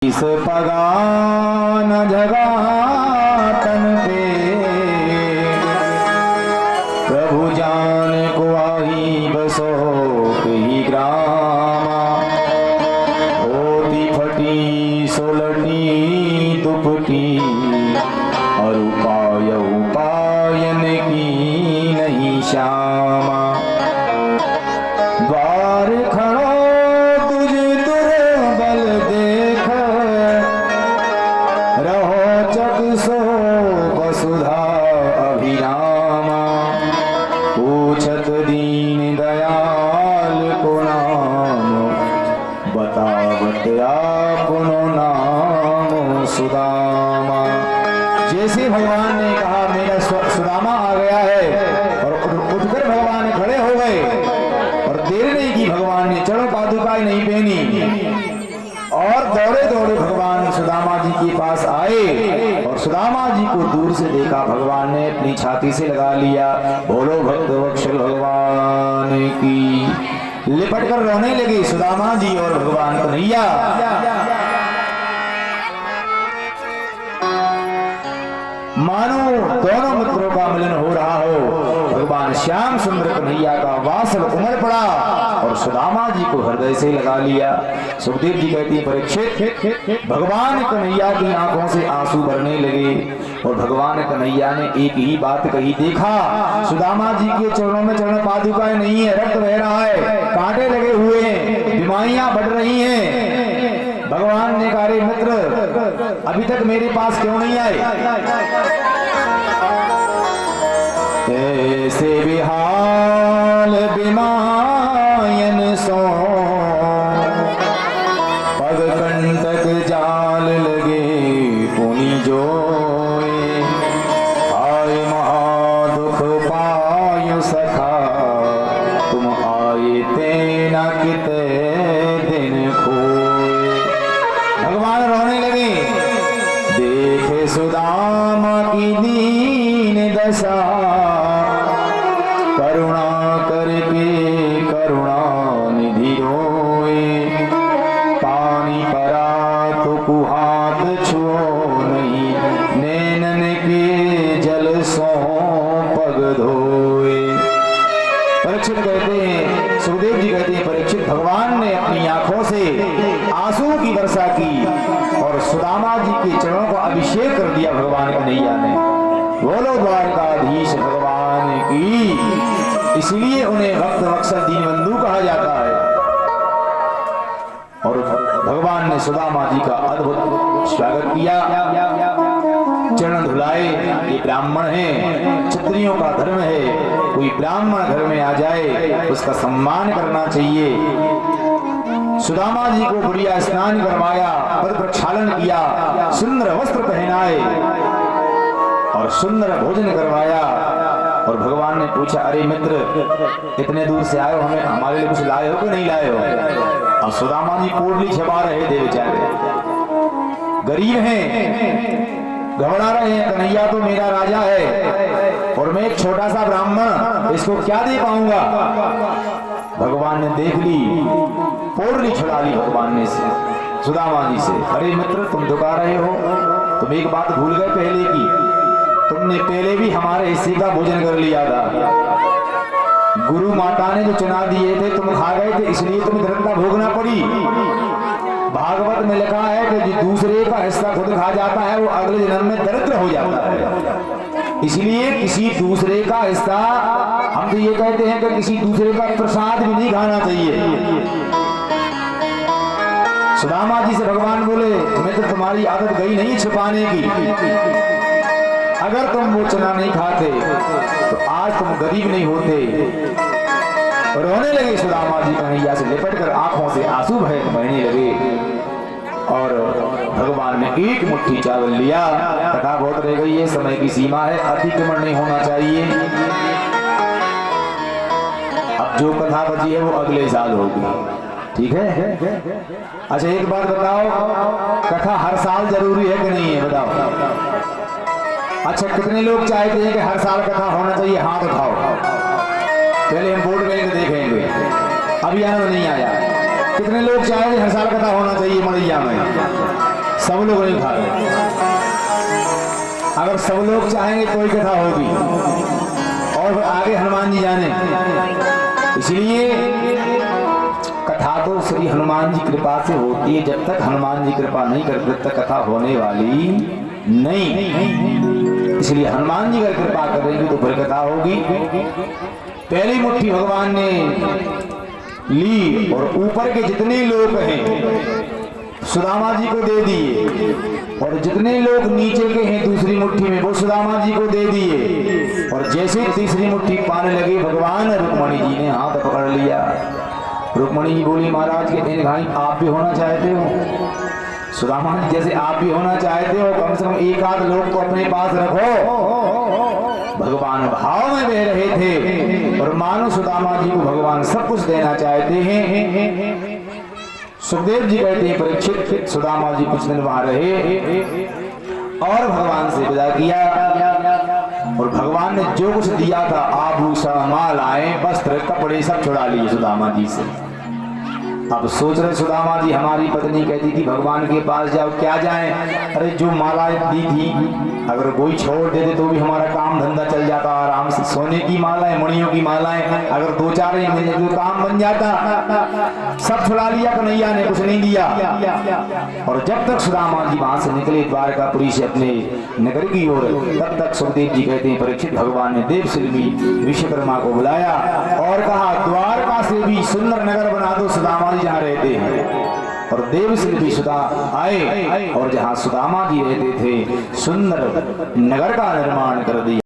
इस पगान जगातन पे प्रभु जान को आई बसो ही ग्रामा होती फटी सोलटी दुपटी और उपाय उपायन की नहीं श्यामा द्वार खड़ो तुझ दुर्बल देख रहो चक सो वसुधा अभिरामा पूछत दीन दयाल को नाम बतावत आपनो नाम सुदामा। जैसे भगवान ने कहा मेरा सुदामा आ गया है और उठकर भगवान खड़े हो गए और देर नहीं की भगवान ने चरण पादुकाएं नहीं पहनी और दौड़े दौड़े भगवान सुदामा जी के पास आए और सुदामा जी को दूर से देखा भगवान ने अपनी छाती से लगा लिया। बोलो भक्त वत्सल भगवान की। लिपट कर रोने लगे सुदामा जी और भगवान कन्हैया। मानो दोनों मित्रों का मिलन हो रहा हो। भगवान श्याम सुंदर कन्हैया का वासल उमड़ पड़ा और सुदामा जी को हृदय से लगा लिया। सुखदेव जी कहती है परीक्षित भगवान कन्हैया की आंखों से आंसू भरने लगे और भगवान कन्हैया ने एक ही बात कही। देखा सुदामा जी के चरणों में चरण पादुकाएं नहीं है, रक्त बह रहा है, कांटे लगे हुए हैं, बीमारियां बढ़ रही हैं। भगवान ने कहा रे मित्र अभी तक मेरे पास क्यों नहीं आए? ऐसे विहाल बिमायन सो पग कंटक जाल लगे पुनि जोए आय महादुख पायु सखा तुम आए तेना किते दिन खोए। भगवान रोने लगे। देखे सुदामा की दीन दशा करुणा करके करुणा निधि रोए पानी परा तो कुहात छुओ नहीं नैनन के जल सो पग धोए। परीक्षित कहते हैं सुखदेव जी कहते हैं परीक्षित भगवान ने अपनी आंखों से आंसू की वर्षा की और सुदामा जी के चरणों को अभिषेक कर दिया भगवान कन्हैया ने। बोलो द्वारकाधीश भगवान की। इसलिए उन्हें भक्त वत्सल दीनबंधु कहा जाता है। और भगवान ने सुदामा जी का अद्भुत स्वागत किया, चरण धुलाए। ये ब्राह्मण है, क्षत्रियों का धर्म है, कोई ब्राह्मण घर में आ जाए उसका सम्मान करना चाहिए। सुदामा जी को बढ़िया स्नान करवाया, पद प्रक्षालन किया, सुंदर वस्त्र पहनाए और सुंदर भोजन करवाया। और भगवान ने पूछा अरे मित्र इतने दूर से आए हो, हमें हमारे लिए कुछ लाए हो कि नहीं लाए हो? और सुदामा जी पोटली छपा रहे थे बेचारे, गरीब हैं, घबरा रहे हैं। कन्हैया तो मेरा राजा है और मैं एक छोटा सा ब्राह्मण, इसको क्या दे पाऊंगा? भगवान ने देख ली, पोटली छुड़ा ली भगवान ने सुदामा जी से। अरे मित्र तुम दुखा रहे हो, तुम एक बात भूल गए पहले की, तुमने पहले भी हमारे हिस्से का भोजन कर लिया था। गुरु माता ने जो चना दिए थे तुम खा गए थे, इसलिए तुम्हें दरिद्रता भोगना पड़ी। भागवत में लिखा है कि जो दूसरे का हिस्सा खुद खा जाता है वो अगले जन्म में दरिद्र हो जाता है। इसलिए किसी दूसरे का हिस्सा, हम तो ये कहते हैं कि किसी दूसरे का प्रसाद भी नहीं खाना चाहिए। सुदामा जी से भगवान बोले तुम्हें तो तुम्हारी आदत गई नहीं छिपाने की। अगर तुम वो चना नहीं खाते तो आज तुम गरीब नहीं होते। रोने लगे सुदामा जी कन्हैया से लिपट कर, आंखों से आंसू बहने लगे। और भगवान ने एक मुट्ठी चावल लिया। कथा बहुत रह गई है, समय की सीमा है, अतिक्रमण नहीं होना चाहिए। अब जो कथा बची है वो अगले साल होगी, ठीक है? अच्छा एक बात बताओ, कथा हर साल जरूरी है कि नहीं है? बताओ। अच्छा कितने लोग चाहते हैं कि हर साल कथा होना चाहिए? हाथ उठाओ। पहले हम बोर्ड में देखेंगे, अभियान में नहीं आया। कितने लोग चाहते हैं हर साल कथा होना चाहिए मड़ैया में? सब लोग नहीं खा रहे। अगर सब लोग चाहेंगे कोई कथा होगी, और फिर आगे हनुमान जी जाने। इसलिए कथा तो श्री हनुमान जी कृपा से होती है। जब तक हनुमान जी कृपा नहीं करते तब तक कथा होने वाली नहीं। इसलिए हनुमान जी अगर कृपा करेंगे तो फिर कथा होगी। पहली मुट्ठी भगवान ने ली और ऊपर के जितने लोग हैं सुदामा जी को दे दिए, और जितने लोग नीचे के हैं दूसरी मुट्ठी में वो सुदामा जी को दे दिए। और जैसे तीसरी मुट्ठी पाने लगे भगवान रुक्मणी जी ने हाथ पकड़ लिया। रुक्मणी जी बोली महाराज के इन भाई आप भी होना चाहते हो? सुदामा जी जैसे आप भी होना चाहते हो, कम से कम एक आध लोग तो अपने पास रखो। भगवान भाव में बह रहे थे और मानो सुदामा जी को भगवान सब कुछ देना चाहते हैं। सुखदेव जी कहते हैं परीक्षित सुदामा जी कुछ दिन वहां रहे और भगवान से विदा किया, और भगवान ने जो कुछ दिया था आभूषण मालाएं वस्त्र कपड़े सब छुड़ा लिए सुदामा जी से। अब सोच रहे सुदामा जी हमारी पत्नी कहती थी भगवान के पास जाओ, क्या जाए? अरे जो मालाएं दी थी अगर कोई छोड़ देते तो भी हमारा काम धंधा चल जाता आराम से। सोने की मालाएं मणियों की मालाएं अगर दो चार ही मिले तो काम बन जाता। सब छुड़ा लिया कन्हैया ने, कुछ नहीं दिया। और जब तक सुदामा जी वहां से निकले द्वारकापुरी से अपने नगर की ओर, तब तक सुखदेव जी कहते हैं परीक्षित भगवान ने देव शिल्पी विश्वकर्मा को बुलाया और कहा द्वारका से भी सुंदर नगर बना दो सुदामा जी जहाँ रहते हैं। और देव शिल्पी सुदा आए और जहाँ सुदामा जी रहते थे सुंदर नगर का निर्माण कर दिया।